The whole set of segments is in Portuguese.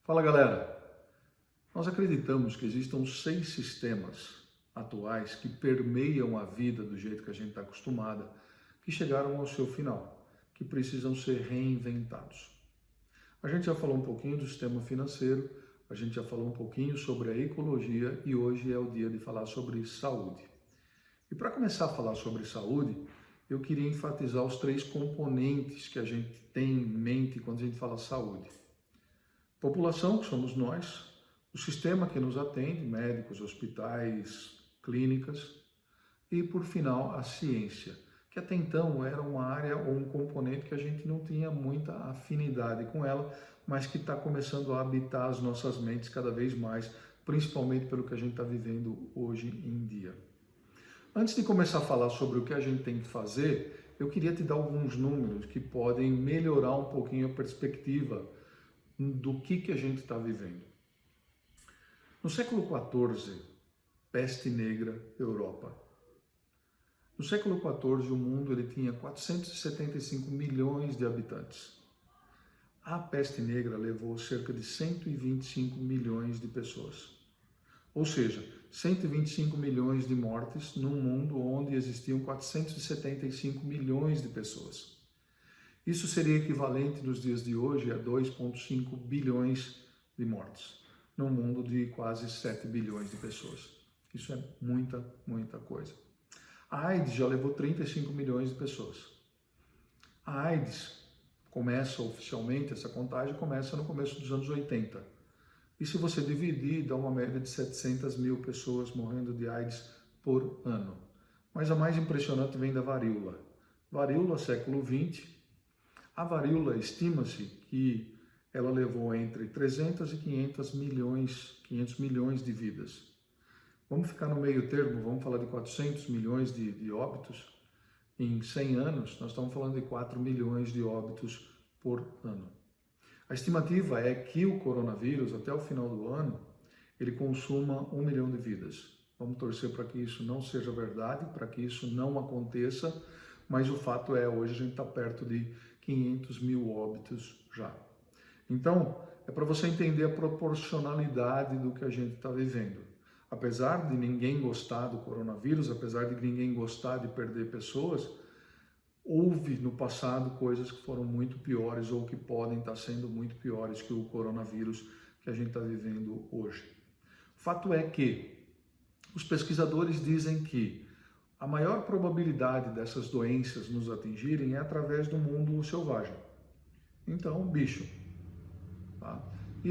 Fala galera, nós acreditamos que existam 6 sistemas atuais que permeiam a vida do jeito que a gente está acostumada, que chegaram ao seu final, que precisam ser reinventados. A gente já falou um pouquinho do sistema financeiro, a gente já falou um pouquinho sobre a ecologia e hoje é o dia de falar sobre saúde. E para começar a falar sobre saúde, eu queria enfatizar os 3 componentes que a gente tem em mente quando a gente fala saúde. População, que somos nós, o sistema que nos atende, médicos, hospitais, clínicas, e por final a ciência, que até então era uma área ou um componente que a gente não tinha muita afinidade com ela, mas que está começando a habitar as nossas mentes cada vez mais, principalmente pelo que a gente está vivendo hoje em dia. Antes de começar a falar sobre o que a gente tem que fazer, eu queria te dar alguns números que podem melhorar um pouquinho a perspectiva do que a gente está vivendo. No século XIV, peste negra, Europa. No século XIV, o mundo ele tinha 475 milhões de habitantes. A peste negra levou cerca de 125 milhões de pessoas. Ou seja, 125 milhões de mortes num mundo onde existiam 475 milhões de pessoas. Isso seria equivalente nos dias de hoje a 2,5 bilhões de mortes, num mundo de quase 7 bilhões de pessoas. Isso é muita coisa. A AIDS já levou 35 milhões de pessoas. A AIDS começa oficialmente, essa contagem começa no começo dos anos 80. E se você dividir, dá uma média de 700 mil pessoas morrendo de AIDS por ano. Mas a mais impressionante vem da varíola. Varíola, século XX. A varíola, estima-se que ela levou entre 300 e 500 milhões de vidas. Vamos ficar no meio termo, vamos falar de 400 milhões de óbitos. Em 100 anos, nós estamos falando de 4 milhões de óbitos por ano. A estimativa é que o coronavírus, até o final do ano, ele consuma 1 milhão de vidas. Vamos torcer para que isso não seja verdade, para que isso não aconteça, mas o fato é, hoje a gente está perto de 500 mil óbitos já. Então, é para você entender a proporcionalidade do que a gente está vivendo. Apesar de ninguém gostar do coronavírus, apesar de ninguém gostar de perder pessoas, houve no passado coisas que foram muito piores ou que podem estar sendo muito piores que o coronavírus que a gente está vivendo hoje. O fato é que os pesquisadores dizem que a maior probabilidade dessas doenças nos atingirem é através do mundo selvagem. Então, bicho. Tá? E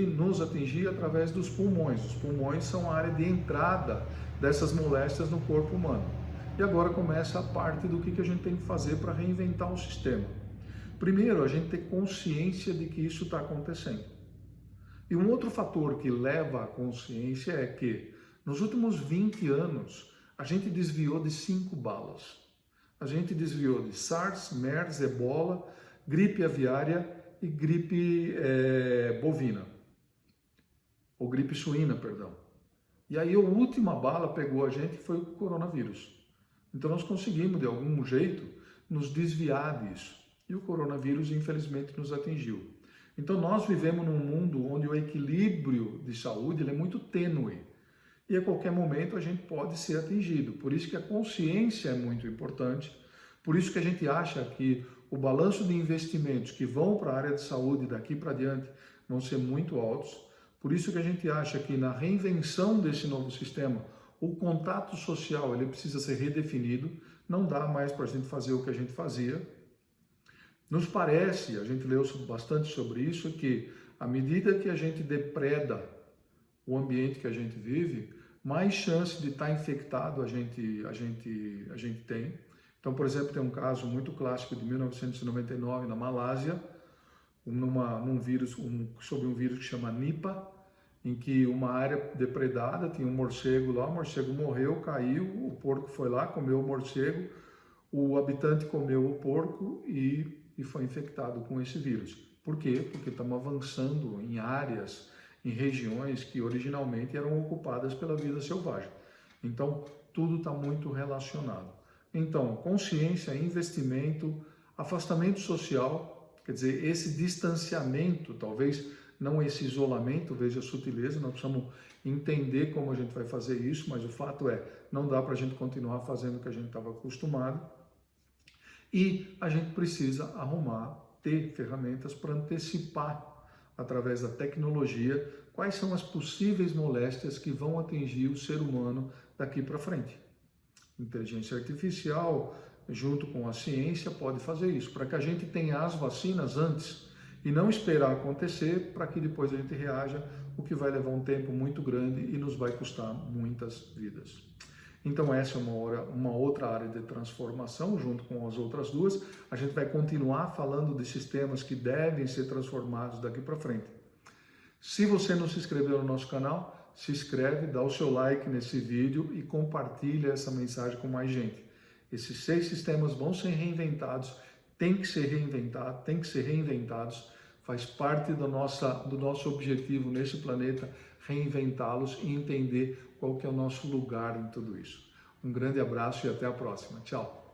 nos atingir através dos pulmões. Os pulmões são a área de entrada dessas moléstias no corpo humano. E agora começa a parte do que a gente tem que fazer para reinventar o sistema. Primeiro, a gente ter consciência de que isso está acontecendo. E um outro fator que leva à consciência é que, nos últimos 20 anos, a gente desviou de 5 balas. A gente desviou de SARS, MERS, Ebola, gripe aviária e gripe bovina. Ou gripe suína, perdão. E aí a última bala pegou a gente e foi o coronavírus. Então nós conseguimos, de algum jeito, nos desviar disso. E o coronavírus, infelizmente, nos atingiu. Então nós vivemos num mundo onde o equilíbrio de saúde ele é muito tênue. E a qualquer momento a gente pode ser atingido. Por isso que a consciência é muito importante, por isso que a gente acha que o balanço de investimentos que vão para a área de saúde daqui para diante vão ser muito altos, por isso que a gente acha que na reinvenção desse novo sistema, o contato social ele precisa ser redefinido, não dá mais para a gente fazer o que a gente fazia. Nos parece, a gente leu bastante sobre isso, que à medida que a gente depreda o ambiente que a gente vive, mais chance de estar infectado a gente tem. Então, por exemplo, tem um caso muito clássico de 1999 na Malásia, sobre um vírus que chama Nipah, em que uma área depredada, tinha um morcego lá, o morcego morreu, caiu, o porco foi lá, comeu o morcego, o habitante comeu o porco e foi infectado com esse vírus. Por quê? Porque estamos avançando em áreas, em regiões que originalmente eram ocupadas pela vida selvagem. Então, tudo está muito relacionado. Então, consciência, investimento, afastamento social, quer dizer, esse distanciamento talvez não esse isolamento, veja a sutileza, nós precisamos entender como a gente vai fazer isso, mas o fato é, não dá para a gente continuar fazendo o que a gente estava acostumado e a gente precisa arrumar, ter ferramentas para antecipar, através da tecnologia, quais são as possíveis moléstias que vão atingir o ser humano daqui para frente. Inteligência artificial, junto com a ciência, pode fazer isso, para que a gente tenha as vacinas antes e não esperar acontecer para que depois a gente reaja, o que vai levar um tempo muito grande e nos vai custar muitas vidas. Então essa é uma outra área de transformação, junto com as outras duas. A gente vai continuar falando de sistemas que devem ser transformados daqui para frente. Se você não se inscreveu no nosso canal, se inscreve, dá o seu like nesse vídeo e compartilha essa mensagem com mais gente. Esses 6 sistemas vão ser reinventados, tem que ser reinventado, tem que ser reinventados, faz parte do nosso objetivo nesse planeta, reinventá-los e entender qual que é o nosso lugar em tudo isso. Um grande abraço e até a próxima. Tchau!